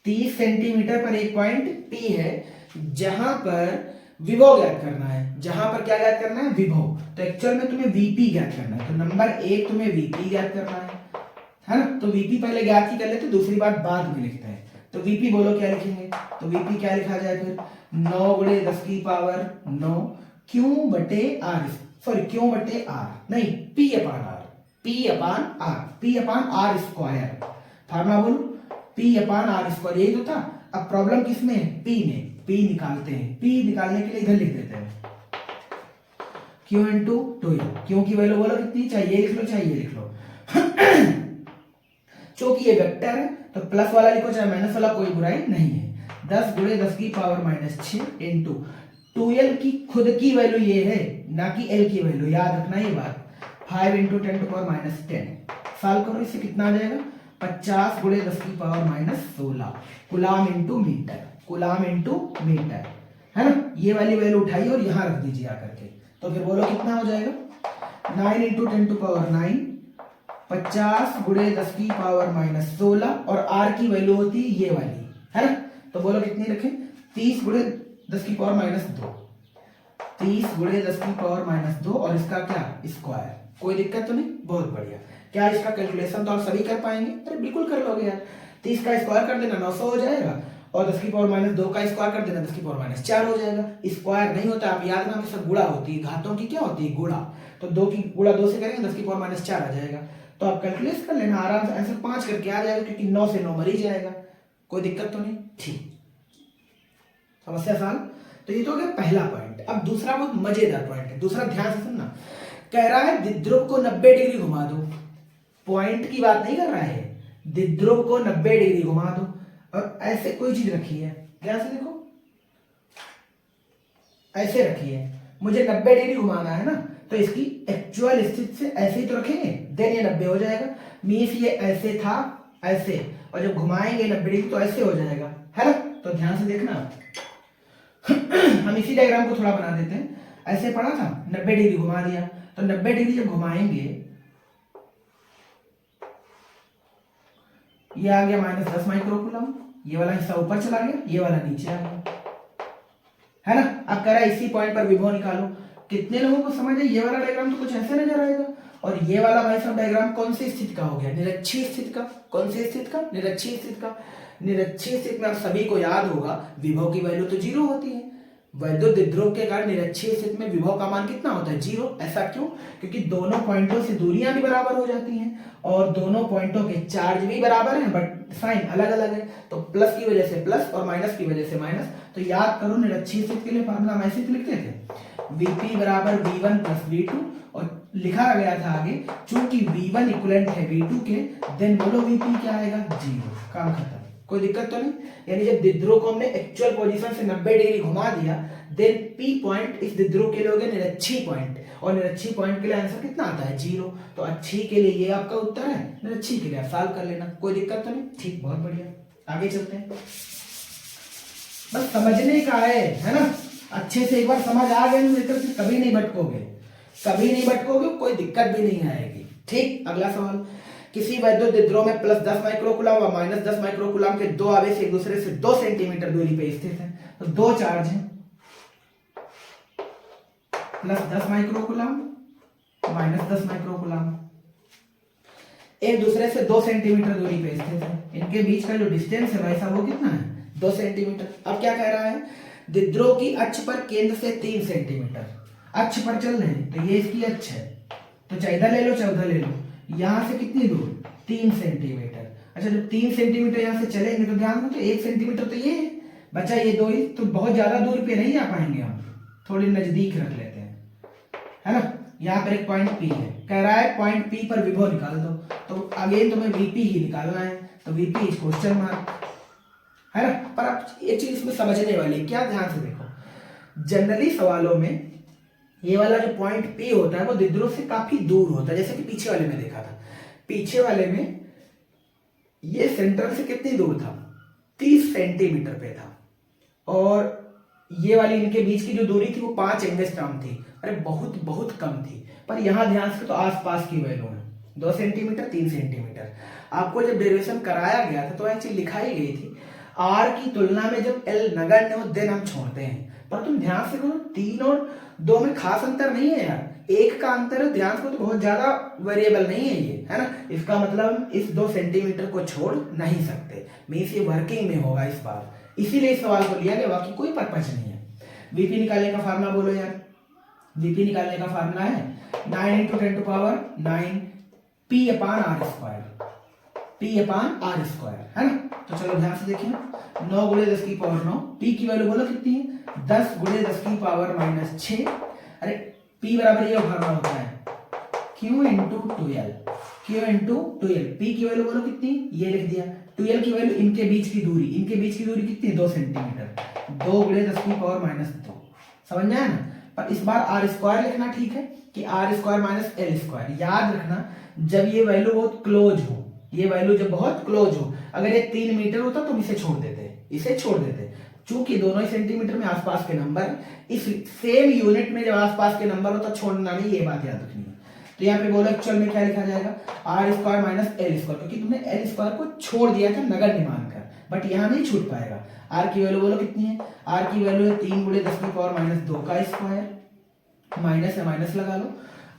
30 सेंटीमीटर पर एक पॉइंट P है, जहां पर विभव ज्ञात करना है। जहां पर क्या ज्ञात करना है? विभव। तो एक्चुअल में तुम्हें VP ज्ञात करना है। तो नंबर 1 तुम्हें VP ज्ञात करना है ना। तो VP पहले ज्ञात ही कर लेते, दूसरी बात बाद में लिखते हैं। तो VP बोलो क्या लिखेंगे? तो VP क्या लिखा जाए फिर? 9 × 10⁻9 Q/R, सॉरी Q/R नहीं, P/R, P/R स्क्वायर। फार्मूला बोलो, P/R²। यही तो था। अब प्रॉब्लम किसमें है? P में। P निकालते हैं। P निकालने के लिए इधर लिख देते हैं Q × 2L। Q की वैल्यू बोलो कितनी? चाहिए लिख लो, चाहिए लिख लो। क्योंकि ये वेक्टर है तो प्लस वाला लिखो चाहे माइनस वाला, कोई बुराई नहीं है। 10 × 10⁻6 इंटू 2L की खुद की वैल्यू ये है, ना कि L की वैल्यू, याद रखना ये बात। 5 × 10⁻10 सॉल्व करो, इससे कितना आ जाएगा? 50 × 10⁻16 coulomb into metre, coulomb into metre, है ना। ये वाली वैल्यू उठाइए और यहां रख दीजिए आकर के। तो फिर बोलो कितना हो जाएगा? 9 × 10⁻9 50 × 10⁻16 और R की वैल्यू होती है ये वाली, है ना। तो बोलो कितनी रखें? 30 × 10⁻2, 30 × 10⁻2 और इसका क्या? स्क्वायर। कोई दिक्कत तो नहीं? बहुत बढ़िया। क्या इसका कैलकुलेशन तो आप सभी कर पाएंगे? अरे बिल्कुल कर लोगे यार। 30 का स्क्वायर कर देना 900 हो जाएगा, और 10⁻2 का स्क्वायर कर देना 10⁻4 हो जाएगा। स्क्वायर नहीं होता, आप याद रखना, हमेशा गुणा होती है। घातों की क्या होती है? गुणा। तो 2 की गुणा 2 से करेंगे 10⁻4 आ जाएगा। तो आप कैलकुलेट कर लेना आराम से, ऐसे 5 करके आ जाएगा, क्योंकि 9 से 9 मर ही जाएगा। कोई दिक्कत तो नहीं? ठीक, समस्या सॉल्व। तो ये तो हो गया पहला पॉइंट। अब दूसरा बहुत मजेदार पॉइंट है। दूसरा ध्यान से सुनना। कह रहा है द्विध्रुव को 90 डिग्री घुमा दो। पॉइंट की बात नहीं कर रहा है, द्विध्रुव को 90 डिग्री घुमा दो। और ऐसे कोई चीज रखी है, ध्यान से देखो, ऐसे रखी है, मुझे 90 डिग्री घुमाना है ना, तो इसकी एक्चुअल स्थिति से ऐसे ही तो रखेंगे, देन ये 90 हो जाएगा। मीन्स ये ऐसे था, ऐसे, और जब घुमाएंगे 90 डिग्री तो ऐसे हो जाएगा, है ना। तो ध्यान से देखना। हम इसी डायग्राम को थोड़ा बना देते हैं। ऐसे पड़ा था, 90 डिग्री घुमा दिया, तो 90 डिग्री जब घुमाएंगे, ये आ गया -10 माइक्रोकूलम, ये वाला हिस्सा ऊपर चला गया, ये वाला नीचे आ गया, है ना। अब कह रहा है इसी पॉइंट पर विभव निकालो। कितने लोगों को समझ है? ये वाला डायग्राम तो कुछ ऐसे नजर आएगा, और ये वाला भाई साहब डायग्राम कौन सी स्थिति का हो गया? निरक्षीय स्थिति का। कौन सी स्थिति का? निरक्षीय स्थिति का। निरक्षीय स्थिति में आप सभी को याद होगा विभव की वैल्यू तो 0 होती है। वैद्युत द्विध्रुव के कारण निरक्षीय स्थिति में विभव का मान कितना होता है? 0। ऐसा क्यों? क्योंकि दोनों पॉइंटों से दूरियां भी बराबर हो जाती हैं, और दोनों पॉइंटों के चार्ज भी बराबर हैं, बट साइन अलग अलग है। तो प्लस की वजह से प्लस और माइनस की वजह से माइनस। तो याद करो, निरक्षीय स्थिति के लिए फार्मूला हम ऐसे लिखते थे, Vp = V1 + V2, और लिखा गया था आगे, चूंकि V1 इक्विवेलेंट है V2 के, देन बोलो Vp क्या आएगा? 0। काम खत्म। कोई दिक्कत तो नहीं? यानी जब द्विध्रुव को हमने एक्चुअल पोजीशन से 90 डिग्री घुमा दिया, देन P पॉइंट इस द्विध्रुव के लिए हो गया निरक्षीय पॉइंट, और निरक्षीय पॉइंट के लिए आंसर कितना आता है? 0। तो अच्छी के लिए ये आपका उत्तर है, निरक्षीय के लिए आप सॉल्व कर लेना। कोई दिक्कत तो नहीं? ठीक, बहुत बढ़िया। आगे चलते हैं। बस समझने का है ना। अच्छे से एक बार समझ आ गए लेकर के कभी नहीं भटकोगे, कभी नहीं भटकोगे, कोई दिक्कत भी नहीं आएगी। ठीक, अगला सवाल। किसी वैद्युत द्विध्रुव में +10 माइक्रोकूलम व -10 माइक्रोकूलम के दो आवेश एक दूसरे से 2 सेंटीमीटर दूरी पे स्थित हैं। तो दो चार्ज हैं, +10 माइक्रोकूलम -10 माइक्रोकूलम, एक दूसरे से 2 सेंटीमीटर दूरी पे स्थित है। इनके बीच का जो डिस्टेंस है भाई साहब वो कितना है? 2 सेंटीमीटर। अब क्या कह रहा है? द्विध्रुव की अक्ष पर केंद्र से 3 सेंटीमीटर अक्ष पर चल रहे हैं, तो ये इसकी अक्ष है, तो चाहे इधर ले लो चाहे उधर ले लो। यहां से कितनी दूर? 3 सेंटीमीटर। अच्छा, जब 3 सेंटीमीटर यहां से चलेंगे तो ध्यान दो, तो 1 सेंटीमीटर तो ये है बचा, ये 2 ही, तो बहुत ज्यादा दूर पे नहीं आ पाएंगे हम, थोड़ी नजदीक रख लेते हैं, है ना। यहाँ पर एक पॉइंट P है, कह रहा है पॉइंट P पर विभव निकाल दो। तो अगेन तुम्हें Vp ही निकालना है, तो Vp इज क्वेश्चन मार्क, है ना। पर आप एक चीज इसमें समझने वाली, क्या ध्यान से देखो, जनरली सवालों में ये वाला जो पॉइंट P होता है वो द्विध्रुव से काफी दूर होता है, जैसे कि पीछे वाले में देखा था। पीछे वाले में ये सेंटर से कितनी दूर था, 30 सेंटीमीटर पे था, और ये वाली इनके बीच की जो दूरी थी वो 5 एंगस्ट्रॉम थी। अरे बहुत बहुत कम थी। पर यहाँ ध्यान से तो आसपास की वैल्यू है, 2 सेंटीमीटर 3 सेंटीमीटर। आपको जब डेरिवेशन कराया गया था तो यह चीज लिखाई गई थी, आर की तुलना में जब एल नगण्य हो देन हम छोड़ते हैं। पर तुम ध्यान से करो, 3 और 2 में खास अंतर नहीं है यार, 1 का अंतर है। ध्यान से तो बहुत ज्यादा वेरिएबल नहीं है ये, है ना। इसका मतलब हम इस 2 सेंटीमीटर को छोड़ नहीं सकते, मीन्स ये वर्किंग में होगा इस बार, इसीलिए इस सवाल को लिया गया, बाकी कोई पर्पज नहीं है। वीपी निकालने का फार्मूला बोलो यार। वीपी निकालने का फार्मूला है 9 × 10⁹ p upon r square, p upon r square, है ना। तो चलो ध्यान से देखिए, 9 × 10⁹, पी की वैल्यू बोलो कितनी है, 10 × 10⁻⁻6। अरे पी बराबर ये फार्मूला होता है Q into 2l, Q into 2l। P की वैल्यू बोलो कितनी, ये लिख दिया। 2l की वैल्यू इनके बीच की दूरी, इनके बीच की दूरी कितनी, 2 सेंटीमीटर, 2 × 10⁻⁻2, समझ में आया ना। पर इस बार आर स्क्वायर लिखना ठीक है कि r square minus L square. याद रखना जब ये वैल्यू बहुत क्लोज हो, ये वैल्यू जब बहुत क्लोज हो, अगर ये 3 मीटर होता तो इसे छोड़ देते, इसे छोड़ देते। चूंकि दोनों ही सेंटीमीटर में आसपास के नंबर, इस सेम यूनिट में जब आसपास के नंबर होता छोड़ना नहीं, ये बात याद रखनी है। तो यहाँ पे बोलो एक्चुअल में क्या लिखा जाएगा, R square minus L square, क्योंकि तुमने एल स्क्वायर को छोड़ दिया था नगण्य मानकर, बट यहाँ नहीं छूट पाएगा। आर की वैल्यू बोलो कितनी है, आर की वैल्यू है 3 × 10⁻⁻2 का स्क्वायर, माइनस है माइनस लगा लो।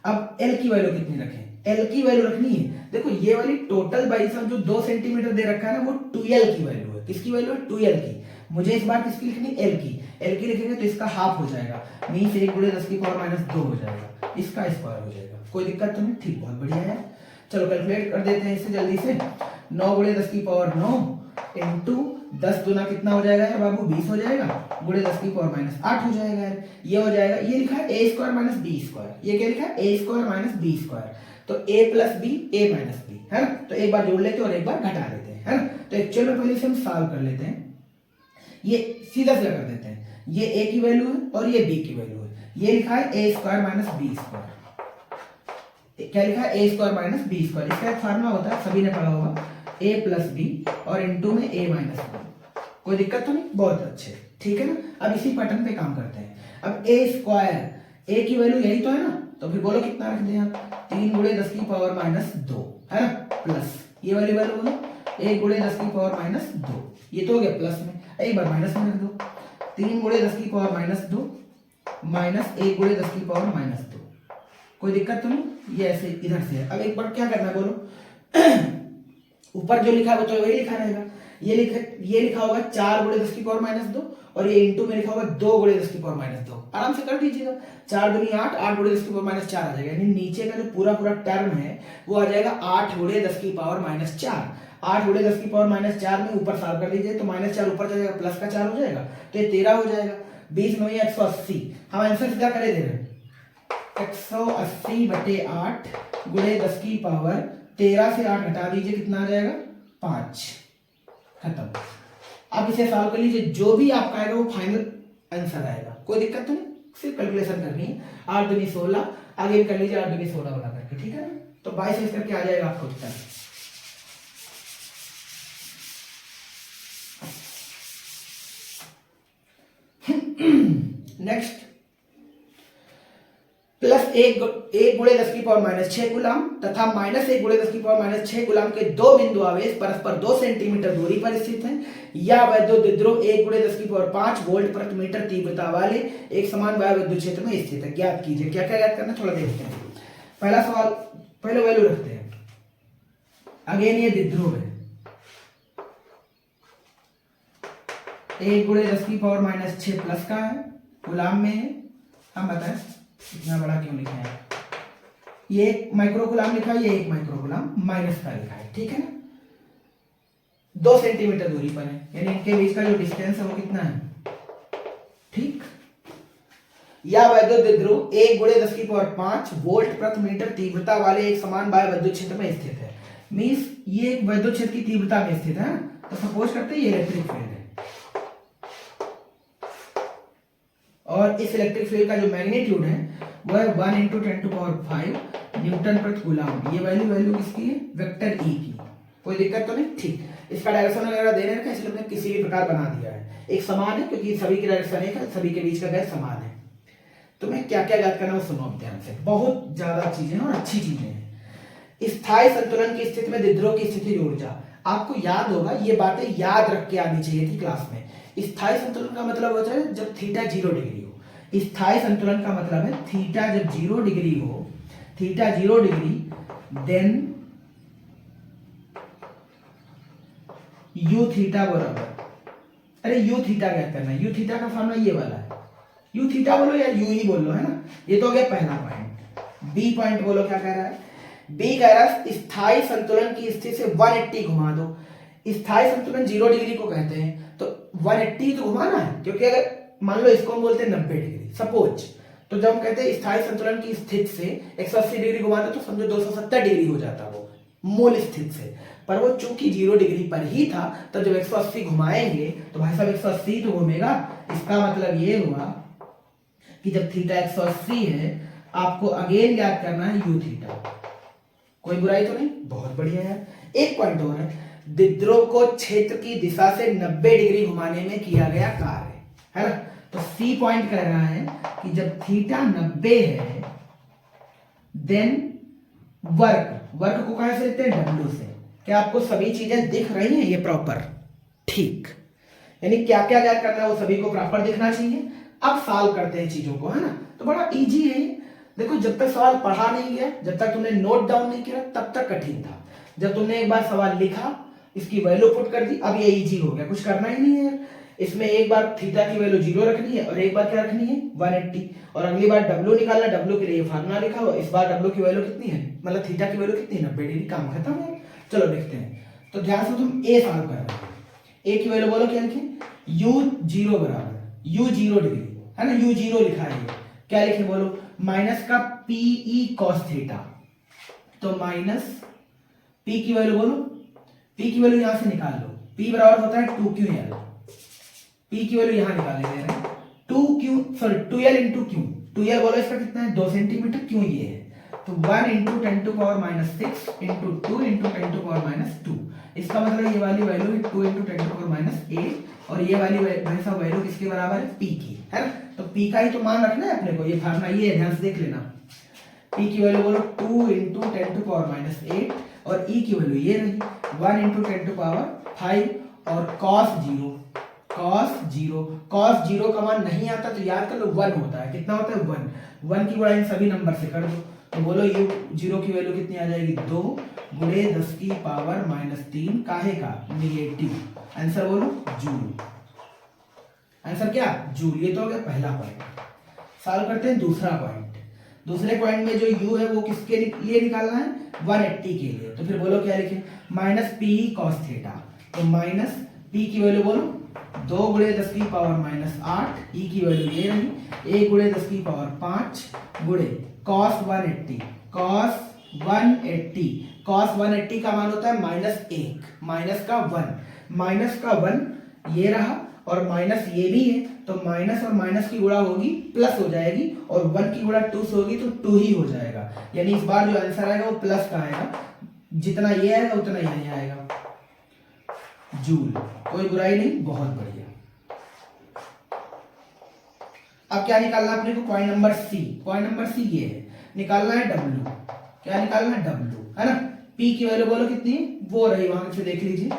अब एल की वैल्यू कितनी रखें, एल की वैल्यू रखनी है, देखो ये वाली टोटल बाइसेप जो 2 सेंटीमीटर दे रखा है ना, वो 2l की वैल्यू है। किसकी वैल्यू है, 2l की। मुझे इस बार किसकी लिखनी, एल की। एल की लिखेंगे तो इसका हाफ हो जाएगा, मीन्स 1 × 10⁻⁻2 हो जाएगा, इसका स्क्वायर हो जाएगा। कोई दिक्कत तो नहीं, ठीक, बहुत बढ़िया है। चलो कैलकुलेट कर देते हैं इसे जल्दी से। 9 × 10⁹ इंटू 10 दूना कितना हो जाएगा यार बाबू, 20 हो जाएगा, गुणे 10⁻⁻8 हो जाएगा यार। ये हो जाएगा, ये लिखा है a square minus B square, ये क्या लिखा है, a square minus B square. तो a plus B, a minus B, है ना। तो एक बार जोड़ लेते हैं और एक बार घटा देते हैं, है ना। तो एक्चुअल में पहले इसे हम सॉल्व कर लेते हैं, ये सीधा सीधा कर देते हैं। ये a की वैल्यू है और ये b की वैल्यू है। ये लिखा है a square minus B square, क्या लिखा है, a square minus B square. इसका एक फार्मूला होता है, सभी ने पढ़ा होगा, a प्लस बी और इनटू में a माइनस बी। कोई दिक्कत तो नहीं, बहुत अच्छे, ठीक है ना। अब इसी पैटर्न पे काम करते हैं। अब a स्क्वायर, a की वैल्यू यही तो है ना, तो फिर बोलो कितना रख दें आप, 3 × 10⁻⁻2, है ना, प्लस ये वाली वैल्यू बोलो 1 × 10⁻⁻2, ये तो हो गया प्लस में, एक बार माइनस में रख दो, 3 × 10⁻⁻2 माइनस 1 × 10⁻⁻2। कोई दिक्कत तो नहीं, ये ऐसे इधर से है। अब एक बार क्या करना है बोलो, ऊपर जो लिखा है वो तो वही लिखा रहेगा। ये लिखा होगा 4 × 10⁻⁻2 और ये इंटू में लिखा होगा 2 × 10⁻⁻2। आराम से कर दीजिएगा, 4 दूनी 8, 8 × 10⁻4 आ जाएगा, यानी नीचे का जो पूरा टर्म है वो आ जाएगा 8 × 10⁻4। 8 × 10⁻4 में ऊपर सॉल्व कर दीजिए तो -4 ऊपर जाएगा, प्लस का 4 हो जाएगा, तो ये 13 हो जाएगा। 20 9 180, हम आंसर सीधा करे दे रहे हैं, 180/8 × 10⁻13 से 8 घटा दीजिए, कितना आ जाएगा, 5, खत्म। अब इसे सॉल्व कर लीजिए, जो भी आपका आएगा वो फाइनल आंसर आएगा। कोई दिक्कत तो नहीं, सिर्फ कैलकुलेशन करनी है। 8 दूनी 16, आगे भी कर लीजिए 8 दूनी 16 बना करके, ठीक है ना। तो 22 करके आ जाएगा आपको उत्तर। नेक्स्ट, प्लस 1 × 10⁻6 कूलम तथा -1 × 10⁻6 कूलम के दो बिंदु आवेश परस्पर 2 सेंटीमीटर दूरी पर स्थित हैं। या वैद्युत द्विध्रुव 1 × 10⁵ वोल्ट प्रति मीटर तीव्रता वाले एक समान वायु विद्युत क्षेत्र में स्थित है। ज्ञात कीजिए, क्या क्या ज्ञात करना, थोड़ा देखते हैं। पहला सवाल, पहले वैल्यू रखते हैं। अगेन ये द्विध्रुव है, 1 × 10⁻6 प्लस का है, कूलम में है। हम बताएं इतना बड़ा क्यों लिखा है, ये 1 माइक्रो कूलम लिखा है, ये 1 माइक्रो कूलम माइनस का लिखा है, ठीक है ना। 2 सेंटीमीटर दूरी पर है, यानी इनके बीच का जो डिस्टेंस है वो कितना है, ठीक। या वैद्युत द्विध्रुव 1 × 10⁵ वोल्ट प्रति मीटर तीव्रता वाले एक समान वायु विद्युत क्षेत्र में स्थित है। मींस ये एक विद्युत क्षेत्र की तीव्रता में स्थित है, तो सपोज करते हैं ये इलेक्ट्रिक फील्ड है और इस इलेक्ट्रिक फील्ड का जो मैग्नीट्यूड है वो है 1 × 10⁵ न्यूटन प्रति कूलम। ये वैल्यू किसकी है? वेक्टर ई की। कोई दिक्कत तो नहीं? ठीक। इसका डायरेक्शन वगैरह दे रखा है, इसलिए हमने किसी भी प्रकार बना दिया है। एक समान है क्योंकि सभी की डायरेक्शन एक है, सभी के बीच का गैस समान है। तुम्हें क्या क्या याद करना है वो सुनो ध्यान से, बहुत ज्यादा चीजें और अच्छी चीजें हैं। स्थायी संतुलन की स्थिति में द्विध्रुव की स्थिति ऊर्जा, आपको याद होगा, ये बातें याद रख के आनी चाहिए थी क्लास में। स्थायी संतुलन का मतलब होता है जब थीटा 0 डिग्री हो। स्थायी संतुलन का मतलब है थीटा जब 0 डिग्री हो, theta 0 degree, then you theta बराबर, अरे यू थीटा क्या करना है, यू थीटा का फॉर्मूला ये वाला है, यू थीटा बोलो या यू ही बोल लो, है ना। ये तो हो गया पहला पॉइंट। बी पॉइंट बोलो, क्या कह रहा है? बी कह रहा है स्थायी संतुलन की स्थिति से 180 घुमा दो। स्थायी संतुलन 0 डिग्री को कहते हैं, तो 180 तो घुमाना है, क्योंकि अगर मान लो इसको हम बोलते हैं 90 डिग्री सपोज, तो जब हम कहते हैं स्थायी संतुलन की स्थिति से 180 डिग्री घुमा दो तो समझो 270 डिग्री हो जाता वो मूल स्थिति से। पर वो चूंकि 0 डिग्री पर ही था, तो जब 180 घुमाएंगे तो भाई साहब 180 तो घूमेगा। इसका मतलब ये हुआ कि जब थीटा 180 है, आपको अगेन याद करना है यू थीटा। कोई बुराई तो नहीं? बहुत बढ़िया है। एक पॉइंट और है, द्विध्रुव को क्षेत्र की दिशा से 90 डिग्री घुमाने में किया गया कार्य, है ना। तो सी पॉइंट कह रहा है कि जब थीटा 90 है, देन वर्क को कहां से लेते हैं? डब्ल्यू से। क्या आपको सभी चीजें दिख रही हैं ये प्रॉपर? ठीक। यानी क्या क्या याद करना है वो सभी को प्रॉपर दिखना चाहिए। अब सॉल्व करते हैं चीजों को, है ना। तो बड़ा इजी है। देखो, जब तक सवाल पढ़ा नहीं गया, जब तक तुमने नोट डाउन नहीं किया, तब तक कठिन था। जब तुमने एक बार सवाल लिखा, इसकी वैल्यू पुट कर दी, अब ये इजी हो गया, कुछ करना ही नहीं है। इसमें एक बार थीटा की वैल्यू 0 रखनी है और एक बार क्या रखनी है? 180। और अगली बार डब्ल्यू निकालना, डब्ल्यू के लिए फार्मूला लिखा हुआ, इस बार डब्ल्यू की वैल्यू कितनी है, मतलब थीटा की वैल्यू कितनी है? 90 डिग्री। काम खत्म है। चलो देखते हैं। तो ध्यान से तुम ए सॉल्व कर रहे हो। ए की वैल्यू बोलो क्या लिखे? u0 बराबर u0 डिग्री, है ना। u0 लिखा है, क्या लिखे बोलो? माइनस का पीई कॉस थीटा। तो माइनस पी की वैल्यू बोलो, पी की वैल्यू यहां से निकाल लो। पी बराबर होता है 2ql। पी की वैल्यू यहां निकाल ले रहे हैं, 2l इंटू क्यू। 2l बोलो इसका कितना है? 2 सेंटीमीटर। क्यों ये है तो 1 into 10 to power minus 6 into 2 into 10 to power minus 2। इसका मतलब ये वाली वैल्यू है 2 इंटू 10 टू पावर माइनस 8, और ये वाली भाई साहब वैल्यू किसके बराबर है? पी की, है ना। तो पी का ही तो मान रखना है अपने को। ये फार्मूला ये है, ध्यान से देख लेना। पी की वैल्यू बोलो 2 इंटू 10 टू पावर माइनस 8, और ई की वैल्यू ये रही 1 इंटू 10 टू पावर 5, और cos 0 का मान नहीं आता तो याद कर लो 1 होता है। कितना होता है? 1 की गुणा इन सभी नंबर से कर दो, तो बोलो यू 0 की वैल्यू कितनी आ जाएगी? 2 गुणे 10 की पावर माइनस 3, काहे का? नेगेटिव। आंसर बोलो जूल। आंसर क्या? जूल। ये तो हो गया पहला पॉइंट। सॉल्व करते हैं दूसरा पॉइंट। दूसरे पॉइंट में जो u है वो किसके लिए निकालना है? 180 के लिए। तो फिर बोलो क्या लिखे? Minus P cos theta. तो माइनस पी की वैल्यू बोलो 2 गुणे 10 की पावर माइनस 8, ई की वैल्यू ये रही 1 गुणे 10 की पावर 5 गुणे कॉस 180। कॉस 180 का मान होता है -1, माइनस का 1 ये रहा, और माइनस ये भी है, तो माइनस और माइनस की गुणा होगी प्लस हो जाएगी, और 1 की गुणा 2 से होगी तो 2 ही हो जाएगा। यानी इस बार जो आंसर आएगा वो प्लस का आएगा, जितना ये आएगा उतना ये आएगा। जूल। कोई बुराई नहीं, बहुत बढ़िया। अब क्या निकालना अपने को? Point number C. Point number C ये है, निकालना है डब्ल्यू। क्या निकालना है? डब्ल्यू, है ना। पी की वैल्यू बोलो कितनी है? वो रही, वहां से देख लीजिए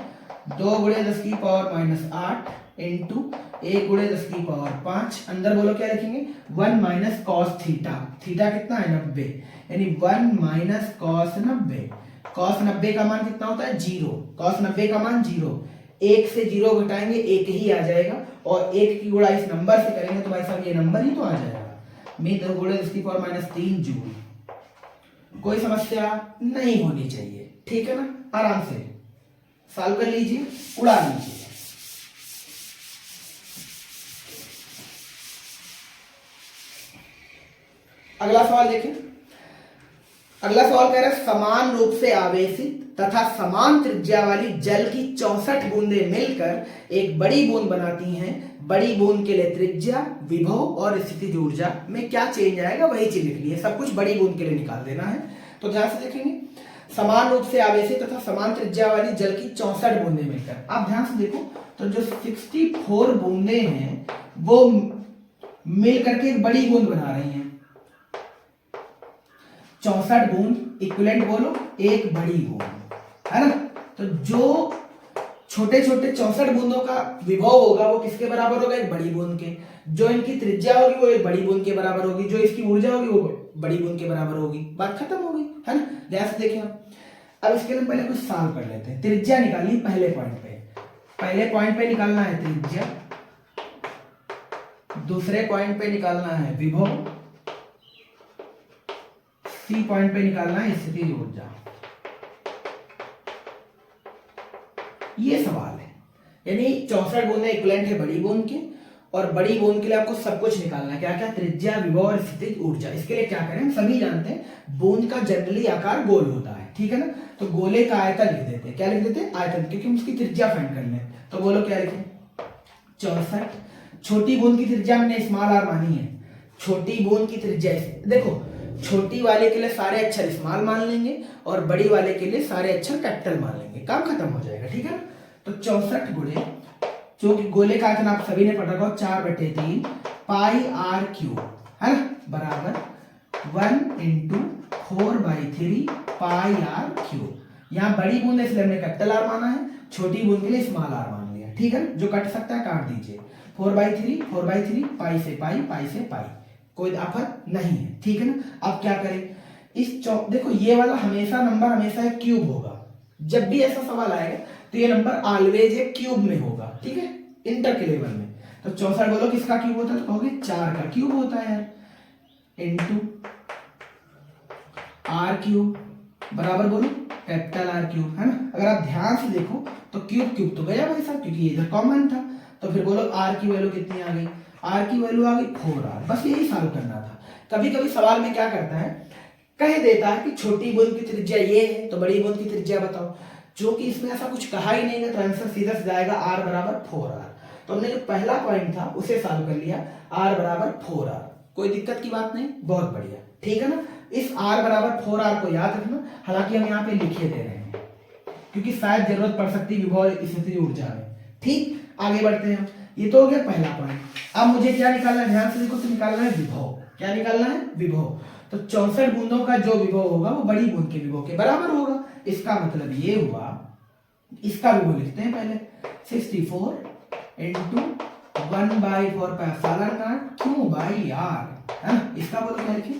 2 गुणे 10 की पावर माइनस 8 इंटू 1 गुणे 10 की पावर 5। अंदर बोलो क्या लिखेंगे? 1 माइनस कॉस थीटा। थीटा कितना है? 90, यानी 1 माइनस कॉस 90। कॉस 90 का मान कितना होता है? 0। कॉस 90 का मान 0। 1 से 0 घटाएंगे 1 ही आ जाएगा, और 1 की गुणा इस नंबर से करेंगे तो भाई साहब ये नंबर ही तो आ जाएगा। में 2 गुणे 10 की पावर माइनस 3 जूल। कोई समस्या नहीं होनी चाहिए, ठीक है ना। आराम से सॉल्व कर लीजिए, उड़ा लीजिए। अगला सवाल देखें। अगला सवाल कह रहा है समान रूप से आवेशित तथा समान त्रिज्या वाली जल की 64 बूंदें मिलकर एक बड़ी बूंद बनाती हैं। बड़ी बूंद के लिए त्रिज्या, विभव और स्थितिज ऊर्जा में क्या चेंज आएगा वही चीज लिखनी है। सब कुछ बड़ी बूंद के लिए निकाल देना है। तो ध्यान से देखेंगे, समान रूप से आवेशित तथा समान त्रिज्या वाली जल की 64 बूंदें मिलकर, आप ध्यान से देखो तो जो 64 बूंदें हैं वो मिल करके एक बड़ी बूंद बना रही हैं। 64 बूंद इक्विवेलेंट बोलो एक बड़ी बूंद, है ना। तो जो छोटे छोटे 64 बूंदों का विभव होगा वो किसके बराबर होगा, एक बड़ी बूंद के। जो इनकी त्रिज्या होगी वो एक बड़ी बूंद के बराबर होगी, जो इसकी ऊर्जा होगी वो बड़ी बूंद के बराबर होगी, बात खत्म हो गई, है ना। ध्यान से देखें अब इसके लिए पहले कुछ सॉल्व कर लेते हैं। त्रिज्या निकालिए पहले पॉइंट पे निकालना है त्रिज्या, दूसरे पॉइंट पे निकालना है विभव, सी पॉइंट पे निकालना है स्थितिज ऊर्जा। ये सवाल है, यानी 64 बूंदें इक्विवेलेंट है बड़ी बूंद के, और बड़ी बूंद के लिए आपको सब कुछ निकालना है, क्या क्या, त्रिज्या, विभव और स्थितिज ऊर्जा। इसके लिए क्या करें, हम सभी जानते हैं बूंद का जनरली आकार गोल होता है, ठीक है ना। तो गोले का आयतन लिख देते हैं, क्या लिख देते हैं, आयतन, क्योंकि हम उसकी त्रिज्या फाइंड कर लें। तो बोलो क्या लिखें, 64। छोटी बूंद की त्रिज्या मैंने स्मॉल आर मानी है, छोटी बूंद की त्रिज्या, देखो छोटी वाले के लिए सारे अक्षर स्मॉल मान लेंगे और बड़ी वाले के लिए सारे अक्षर कैपिटल मान लेंगे, काम खत्म हो जाएगा, ठीक है ना। तो 64 गुणे, जो कि गोले का आयतन आप सभी ने पढ़ा होगा 4/3 पाई आर क्यूब, है ना, बराबर 1 × 4/3 पाई आर क्यूब। यहाँ बड़ी बूंद इसलिए हमने कैपिटल आर माना है, छोटी बूंद के लिए स्मॉल आर मान लिया, ठीक है ना। जो कट सकता है काट दीजिए, 4/3 पाई से पाई, कोई आफत नहीं है, ठीक है ना। अब क्या करें, इस देखो ये वाला हमेशा नंबर हमेशा एक क्यूब होगा, जब भी ऐसा सवाल आएगा तो ये नंबर ऑलवेज एक क्यूब में होगा, ठीक है, इंटर के लेवल में। तो 64 बोलो किसका क्यूब होता है, तो कहोगे 4 का क्यूब होता है यार, इनटू आर क्यूब बराबर बोलो कैपिटल आर क्यूब, है ना। अगर आप ध्यान से देखो तो क्यूब तो गया भाई साहब, क्योंकि ये इधर कॉमन था। तो फिर बोलो आर की वैल्यू कितनी आ गई, आर की वैल्यू आ गई 4r। बस यही सॉल्व करना था। कभी कभी सवाल में क्या करता है, कह देता है कि छोटी बूंद की त्रिज्या ये है तो बड़ी बूंद की त्रिज्या बताओ, जो कि इसमें ऐसा कुछ कहा ही नहीं है, तो आंसर सीधा से जाएगा r बराबर 4r। तो हमने जो पहला पॉइंट था उसे सॉल्व कर लिया, r बराबर 4r, कोई दिक्कत की बात नहीं, बहुत बढ़िया, ठीक है ना। इस r बराबर 4r को याद रखना, हालांकि हम यहाँ पे लिखे दे रहे हैं क्योंकि शायद जरूरत पड़ सकती है विभव स्थितिज ऊर्जा में, ठीक। आगे बढ़ते हैं, ये तो हो गया पहला पॉइंट। अब मुझे क्या निकालना है, ध्यान से देखो, तो निकालना है विभव। क्या निकालना है, विभव। तो 64 बूंदों का जो विभव होगा वो बड़ी बूंद के विभव के बराबर होगा। इसका मतलब ये हुआ, इसका विभव लिखते हैं पहले, 64 × 1/4 πε0 q/r, है ना। इसका बोलो क्या लिखे,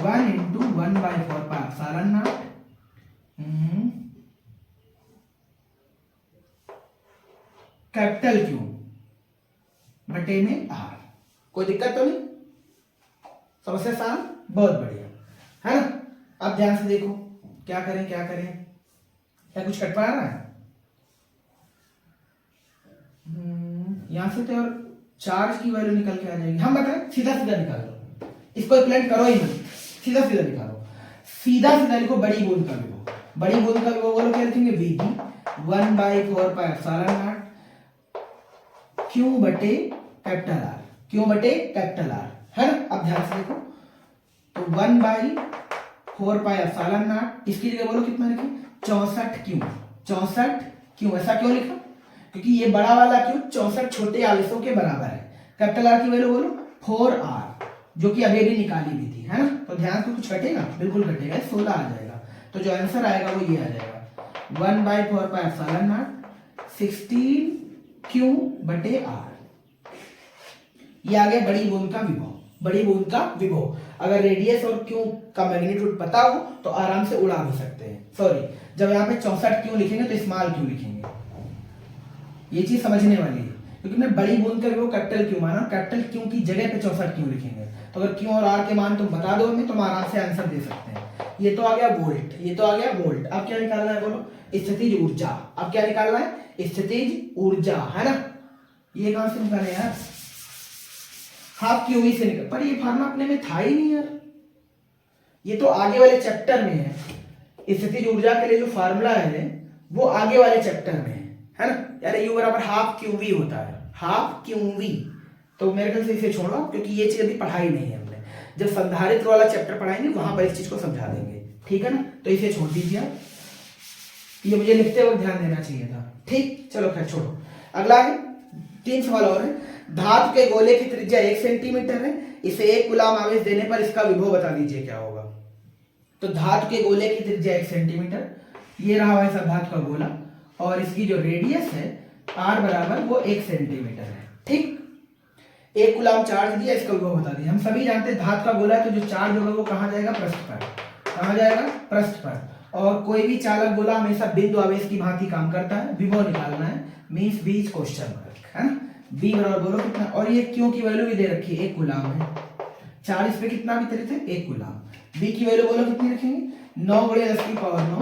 1 × 1/4 πε0 कैपिटल क्यू बटे में आर। कोई दिक्कत तो नहीं, समस्या साल बहुत बढ़िया, है ना। अब ध्यान से देखो क्या करें, क्या कुछ कट पा रहा है, यहां से तो और चार्ज की वैल्यू निकल के आ जाएगी। हम बताएं सीधा निकाल लो, इसको इक्विवेलेंट करो ही मत, सीधा निकालो, सीधा लिखो बड़ी बूंद का विभव। बड़ी बूंद का विभव बोलो क्या लिखेंगे, Vb 1/4 πε0 क्यू बटे कैपिटल आर, है ना। अब ध्यान से देखो, तो 1/4 πε0, इसकी जगह बोलो कितना लिखे, 64 क्यों, ऐसा क्यों लिखा, क्योंकि ये बड़ा वाला क्यू 64 छोटे आवेशों के बराबर है। कैपिटल आर की वैल्यू बोलो 4r, जो कि अभी निकाली भी थी, है ना। तो ध्यान से कुछ घटेगा, बिल्कुल घटेगा, 16 आ जाएगा। तो जो आंसर आएगा वो ये आ जाएगा, 1/4 πε0 16 क्यू बटे आर। ये आ गया बड़ी बूंद का विभव। बड़ी बूंद का विभव, अगर रेडियस और क्यू का मैग्नीट्यूड पता हो तो आराम से उड़ा भी सकते हैं। सॉरी, जब यहाँ पे 64 क्यू लिखेंगे तो स्मॉल क्यू लिखेंगे, ये चीज समझने वाली है, क्योंकि मैं बड़ी बूंद का विभव कैपिटल क्यू माना, कैपिटल क्यू की जगह पे 64 क्यू लिखेंगे। तो अगर क्यू और आर के मान तुम बता दो हमें तो हम आराम से आंसर दे सकते हैं। ये तो आ गया वोल्ट, अब क्या निकालना है बोलो, स्थितिज ऊर्जा। अब क्या निकालना है, स्थितिज ऊर्जा, है ना। ये कहां से निकाले यार, हाफ क्यू से निकल, पर ये फार्मूला अपने में था ही नहीं यार, ये तो आगे वाले चैप्टर में है। स्थितिज ऊर्जा के लिए जो फार्मूला है वो आगे वाले चैप्टर में है ना यार। U बराबर हाफ क्यू वी होता है, हाफ क्यू वी। तो मेरे ख्याल से इसे छोड़ो, क्योंकि ये चीज अभी पढ़ाई नहीं है हमने। जब संधारित्र वाला चैप्टर पढ़ाएंगे वहां पर इस चीज को समझा देंगे, ठीक है ना, तो इसे छोड़ दीजिए आप, ये मुझे लिखते वक्त ध्यान देना चाहिए था। ठीक, चलो खैर छोड़ो। अगला है 3 सवाल और है। धातु के गोले की त्रिज्या 1 सेंटीमीटर है, इसे 1 कूलम आवेश देने पर इसका विभव बता दीजिए क्या होगा। तो धातु के गोले की त्रिज्या 1 सेंटीमीटर, ये रहा वैसा धातु का गोला, और इसकी जो रेडियस है r बराबर वो 1 सेंटीमीटर है। ठीक, 1 कूलम चार्ज दिया, इसका विभव बता दिया। हम सभी जानते हैं धातु का गोला है, तो जो चार्ज होगा वो कहाँ जाएगा, पृष्ठ पर। कहाँ जाएगा, पृष्ठ पर। और कोई भी चालक गोला हमेशा बिंदु आवेश की भांति काम करता है। विभव निकालना है, मींस बीच क्वेश्चन मार्क, है ना। बी बराबर बोलो कितना, और ये क्यू की वैल्यू भी दे रखी है 1 कूलम है। चार्ज इस पे कितना वितरित है, 1 कूलम। बी की वैल्यू बोलो कितनी रखेंगे, 9 × 10 की पावर 9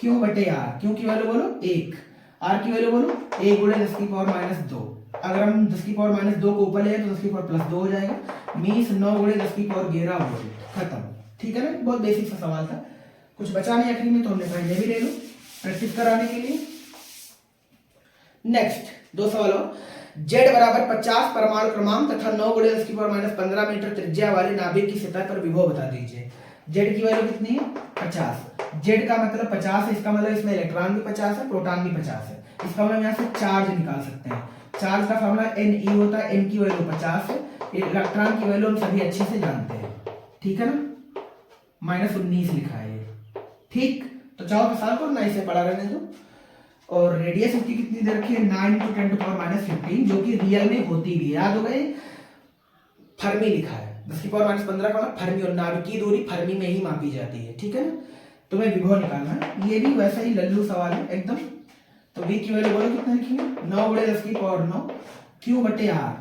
क्यू बटे आर। क्यू की वैल्यू बोलो 1, आर की वैल्यू बोलो 1 × 10 की पावर -2। अगर हम 10 की पावर -2 को ऊपर ले तो 10 की पावर +2 हो जाएगा, मींस 9 × 10 की पावर 11 वोल्ट। खत्म। ठीक है ना, बहुत बेसिक सा सवाल था, कुछ बचा नहीं आखिरी में, तो हमने कहा ये भी ले लो प्रैक्टिस कराने के लिए। नेक्स्ट 2 सवाल और। Z बराबर 50 परमाणु क्रमांक तथा 9 × 10 की पावर -15 मीटर त्रिज्या वाले नाभिक की सतह पर विभव बता दीजिए। Z की वैल्यू कितनी है, 50। Z का मतलब 50 है, इसका मतलब इसमें इलेक्ट्रॉन भी 50 है, प्रोटॉन भी 50 है। इसका मतलब यहाँ से चार्ज निकाल सकते हैं। चार्ज का फॉर्मूला Ne होता है, N की वैल्यू 50 है, इलेक्ट्रॉन की वैल्यू हम सभी अच्छे से जानते हैं। ठीक है ना, -19 लिखा है ये। ठीक, तो चाहो तो सॉल्व करो ना, इसे पढ़ा रहने दो। और रेडियस इसकी कितनी दे रखी है, 9 × 10⁻15, जो कि रियल में होती भी है। याद हो गए, फर्मी लिखा है, 10 की पावर -15 का फर्मी, और नाभिक की दूरी फर्मी में ही मापी जाती है। ठीक है ना, तुम्हें विभव निकालना है। ये भी वैसा ही लल्लू सवाल है एकदम। तो बी की वैल्यू बोलो कितना लिखेंगे, 9 × 10 की पावर 9 क्यू बटे आर।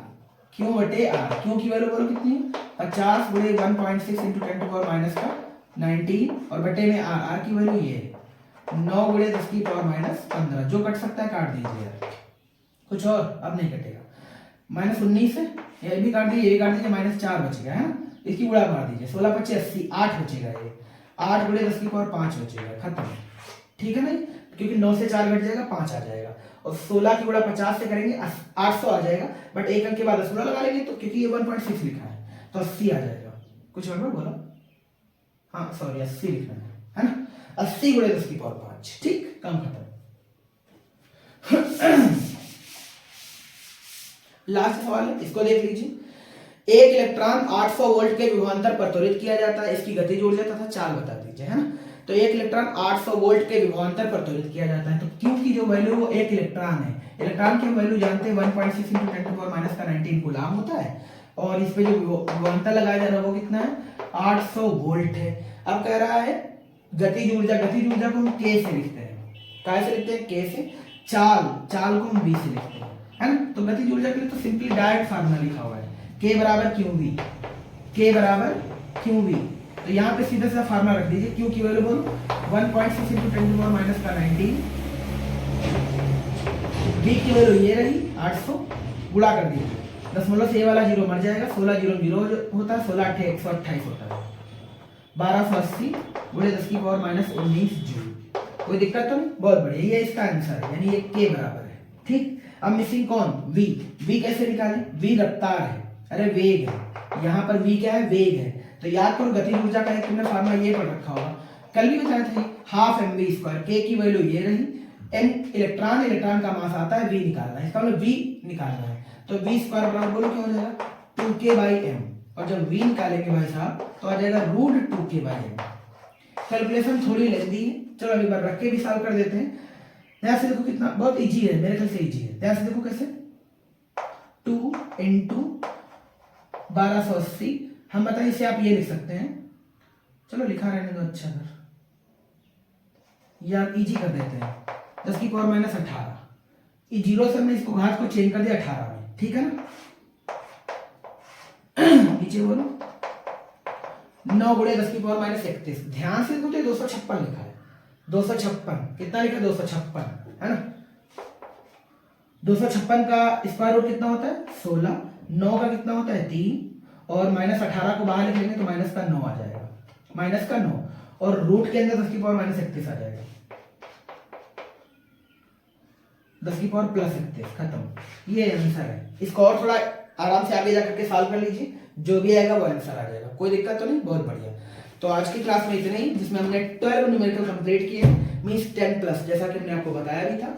क्यू बटे आर, क्यू की वैल्यू बोलो कितनी है, 50 × 1.6 × 10⁻19 और बटे में आर। आर की वैल्यू ये 9 × 10 की पावर -15। जो कट सकता है काट दीजिए यार, कुछ और अब नहीं कटेगा। -19 है, ये भी काट दीजिए, ये भी काट दीजिए, -4 बच गया है ना। इसकी गुणा मार दीजिए, 16 × 5 = 80, 8 बचेगा। ये 8 × 10 की पावर 5 बचेगा। खत्म। ठीक है ना, क्योंकि 9 से 4 घट जाएगा, 5 आ जाएगा। और 16 की गुणा 50 से करेंगे 800 आ जाएगा, बट एक अंक के बाद 16 लगा लेंगे, तो क्योंकि ये 1.6 लिखा है तो 80 आ जाएगा। कुछ और बोलो, हाँ सॉरी 80 लिखना है ना, 80 × 10 की पावर 5। ठीक, काम खत्म। लास्ट सवाल है, इसको देख लीजिए। एक इलेक्ट्रॉन 800 वोल्ट के विभवांतर पर त्वरित किया जाता है, इसकी गतिज ऊर्जा तथा चाल बता दीजिए, है ना। तो एक इलेक्ट्रॉन 800 वोल्ट के विभवांतर पर त्वरित किया जाता है, तो क्यू की जो वैल्यू वो 1 इलेक्ट्रॉन है। इलेक्ट्रॉन की वैल्यू जानते हैं 1.6 × 10⁻19 कूलम होता है, और इस पे जो विभवांतर लगाया जा रहा है वो कितना है, 800 वोल्ट है। अब कह रहा है गतिज ऊर्जा, गतिज ऊर्जा को हम के से लिखते हैं। कैसे लिखते हैं, के से। चाल को हम बी से लिखते हैं, है ना। तो गतिज ऊर्जा के लिए तो सिंपली डायरेक्ट फार्मूला लिखा हुआ है, के बराबर क्यू वी। के बराबर क्यू वी, तो यहाँ पे सीधा सा फार्मूला रख दीजिए। क्यू की वैल्यू बोलो 1.6 × 10⁻19, बी की वैल्यू ये रही 800, गुणा कर दीजिए, दशमलव से ये वाला 0 मर जाएगा, 16 0 0 होता है, 16 8 128 होता है, 1280 × 10 की पावर -19 जूल। कोई दिक्कत तो नहीं, बहुत बढ़िया, ये इसका आंसर है, यानी ये के बराबर है। ठीक, अब मिसिंग कौन, वी। वी कैसे निकालें, वी रफ्तार है, अरे वेग है, यहाँ पर वी क्या है, वेग है। तो याद करो गतिज ऊर्जा का एक तुमने फार्मूला ये पढ़ रखा होगा, कल भी बताया था, 12mv²। के की वैल्यू ये रही, एम इलेक्ट्रॉन का मास आता है, वी निकालना है, इसका मतलब वी निकालना है। तो v² बराबर बोलो क्या हो जाएगा, 2k/m, और जब v निकालेंगे भाई साहब तो आ जाएगा √2k/m। कैलकुलेशन थोड़ी लेंदी है, चलो अभी बार रख के भी सॉल्व कर देते हैं। ध्यान से देखो, कितना बहुत इजी है, मेरे ख्याल से इजी है। ध्यान से देखो कैसे, 2 × 1280, हम बताएं इसे आप ये लिख सकते हैं, चलो लिखा रहने दो, अच्छा कर यार, इजी कर देते हैं, 10 की पावर -18। ये 0 से हमने इसको घात को चेंज कर दिया 18 में, ठीक है ना। नीचे बोलो 9 × 10 की पावर -31। ध्यान से देखो तो 256 लिखा है, 256 कितना लिखा है, 256 है ना। 256 का स्क्वायर रूट कितना होता है, 16। 9 का कितना होता है, 3, और -18 को बाहर लिख लेंगे तो -9 आ जाएगा, -9, और रूट के अंदर 10 की पावर -31 आ जाएगा, 10 की पावर +31। खत्म, ये आंसर है। इसको और थोड़ा आराम से आगे जाकर के सॉल्व कर लीजिए, जो भी आएगा वो आंसर आ जाएगा, कोई दिक्कत तो नहीं, बहुत बढ़िया। तो आज की क्लास में इतना ही, जिसमें हमने 12 न्यूमेरिकल कंप्लीट किए, मींस 10 प्लस, जैसा कि हमने आपको बताया भी था।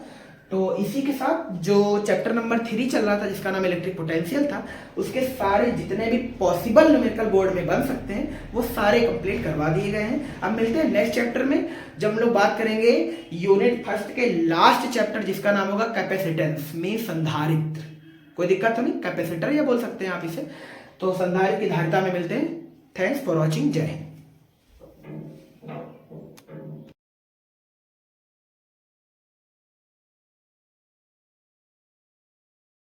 तो इसी के साथ जो चैप्टर नंबर 3 चल रहा था जिसका नाम इलेक्ट्रिक पोटेंशियल था, उसके सारे जितने भी पॉसिबल न्यूमेरिकल बोर्ड में बन सकते हैं वो सारे कंप्लीट करवा दिए गए हैं। अब मिलते हैं नेक्स्ट चैप्टर में, जब हम लोग बात करेंगे यूनिट फर्स्ट के लास्ट चैप्टर जिसका नाम होगा कैपेसिटेंस में संधारित्र। कोई दिक्कत तो नहीं, कैपेसिटर ये बोल सकते हैं आप इसे। तो संधारित्र की धारिता में मिलते हैं। Thanks for watching. जय हिंद।